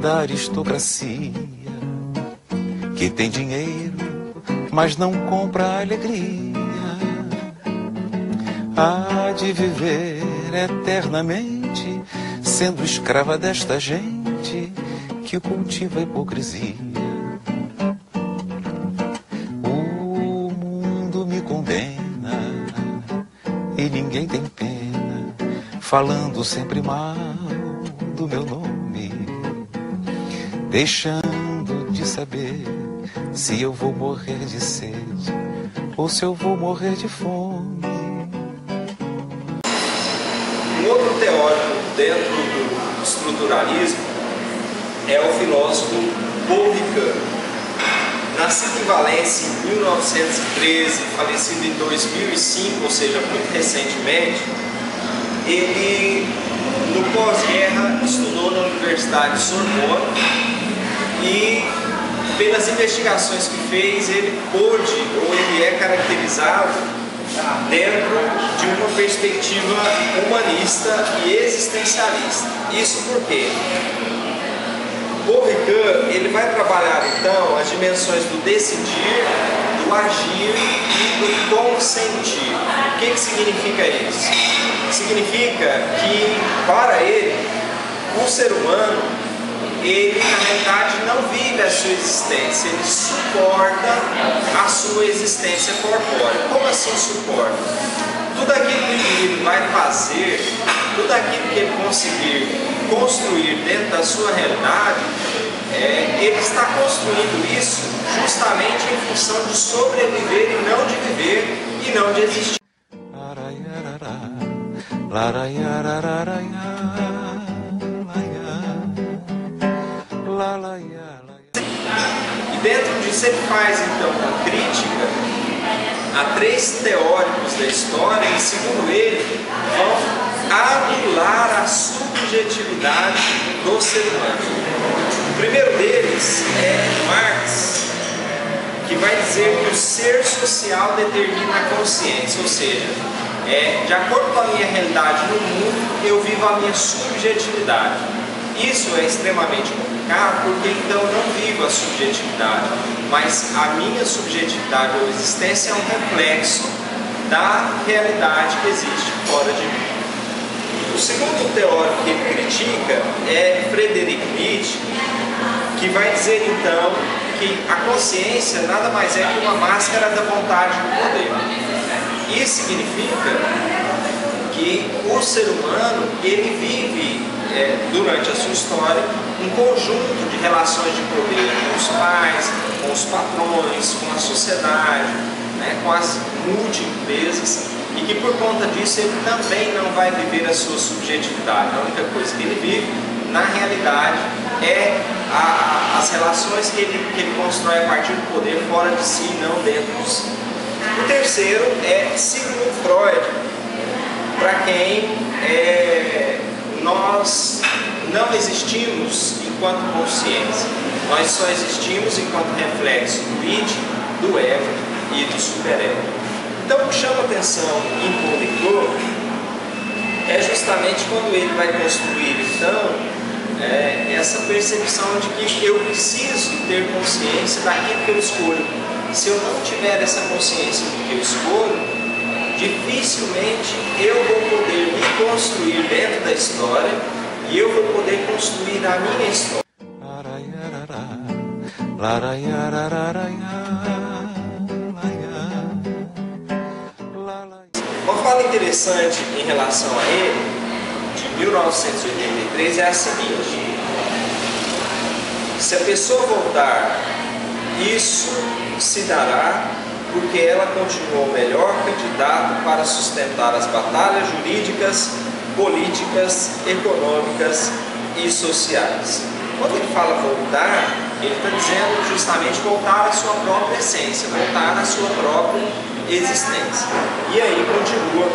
da aristocracia, que tem dinheiro, mas não compra a alegria. Há de viver eternamente, sendo escrava desta gente que cultiva a hipocrisia. O mundo me condena e ninguém tem pena, falando sempre mal do meu nome, deixando de saber se eu vou morrer de sede ou se eu vou morrer de fome. Um outro teórico dentro do estruturalismo é o filósofo Paul Ricoeur. Nascido em Valência em 1913, falecido em 2005, ou seja, muito recentemente, ele, no pós-guerra, estudou na Universidade de Sorbonne e, pelas investigações que fez, ele é caracterizado dentro de uma perspectiva humanista e existencialista. Isso porque Paul Ricoeur, ele vai trabalhar então as dimensões do decidir, do agir e do consentir. O que significa isso? Significa que, para ele, o ser humano, ele na realidade não vive a sua existência, ele suporta a sua existência corpórea. Como assim suporta? Tudo aquilo que ele vai fazer, tudo aquilo que ele conseguir construir dentro da sua realidade, ele está construindo isso justamente em função de sobreviver e não de viver e não de existir. E dentro disso ele faz então uma crítica a três teóricos da história que, segundo ele, vão anular a subjetividade do ser humano. O primeiro deles é Marx, que vai dizer que o ser social determina a consciência, ou seja, de acordo com a minha realidade no mundo, eu vivo a minha subjetividade. Isso é extremamente complicado porque então eu não vivo a subjetividade, mas a minha subjetividade ou existência é um reflexo da realidade que existe fora de mim. O segundo teórico que ele critica é Friedrich Nietzsche, que vai dizer então que a consciência nada mais é que uma máscara da vontade do poder. Isso significa que o ser humano, ele vive durante a sua história um conjunto de relações de poder com os pais, com os patrões, com a sociedade, com as multi-empresas, e que por conta disso ele também não vai viver a sua subjetividade. A única coisa que ele vive, na realidade, é as relações que ele constrói a partir do poder fora de si e não dentro de si. O terceiro é Sigmund Freud, para quem nós não existimos enquanto consciência, nós só existimos enquanto reflexo do id, do ego e do superego. Então, o que chama atenção em Paul Ricoeur é justamente quando ele vai construir então essa percepção de que eu preciso ter consciência daquilo que eu escolho. Se eu não tiver essa consciência do que eu escolho, dificilmente eu vou poder me construir dentro da história e eu vou poder construir a minha história. Uma fala interessante em relação a ele, de 1983, é a seguinte: se a pessoa voltar, isso se dará porque ela continuou o melhor candidato para sustentar as batalhas jurídicas, políticas, econômicas e sociais. Quando ele fala voltar, ele está dizendo justamente voltar à sua própria essência, voltar à sua própria existência. E aí continua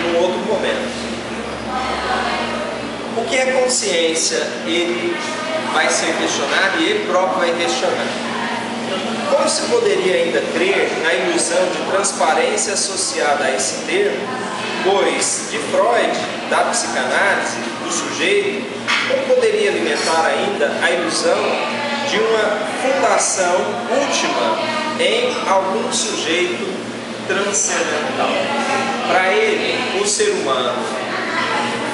num outro momento. O que é consciência? Ele vai ser questionado e ele próprio vai questionar. Como se poderia ainda crer na ilusão de transparência associada a esse termo, pois de Freud, da psicanálise, do sujeito, Como poderia alimentar ainda a ilusão de uma fundação última em algum sujeito transcendental? Para ele, o ser humano,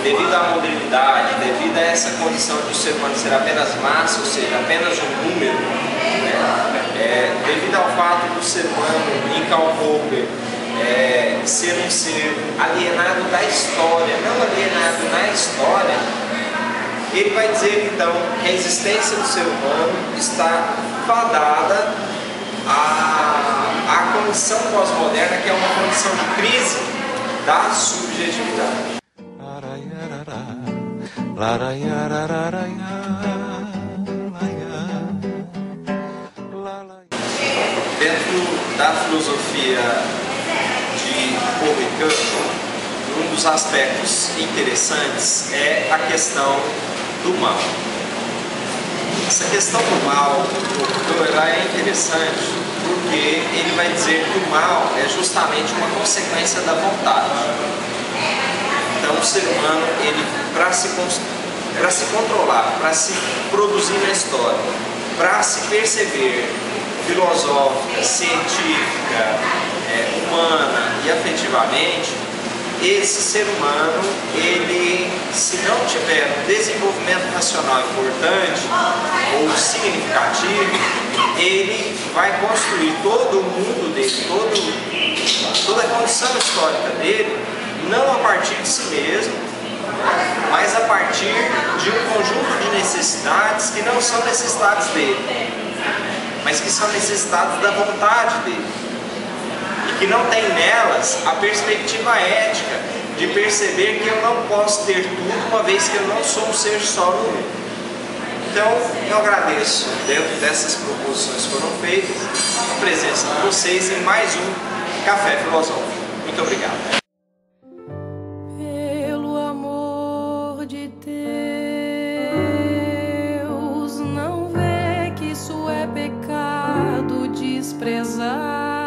devido à modernidade, devido a essa condição de o ser humano ser apenas massa, ou seja, apenas um número, né? Devido ao fato do ser humano, em Karl Popper, ser um ser alienado da história, não alienado na história, ele vai dizer então que a existência do ser humano está fadada à condição pós-moderna, que é uma condição de crise da subjetividade. Dentro da filosofia de Ricard, um dos aspectos interessantes é a questão do mal. Essa questão do mal, ela é interessante porque ele vai dizer que o mal é justamente uma consequência da vontade. Então o ser humano, ele para se controlar, para se produzir na história, para se perceber filosófica, científica, humana e afetivamente, esse ser humano, ele, se não tiver um desenvolvimento racional importante ou significativo, ele vai construir todo o mundo dele, toda a condição histórica dele, não a partir de si mesmo, mas a partir de um conjunto de necessidades que não são necessidades dele, mas que são necessidades da vontade dele, e que não tem nelas a perspectiva ética de perceber que eu não posso ter tudo, uma vez que eu não sou um ser só no mundo. Então, eu agradeço, dentro dessas proposições que foram feitas, a presença de vocês em mais um Café Filosófico. Muito obrigado. Pelo amor de Deus, não vê que isso é pecado desprezar.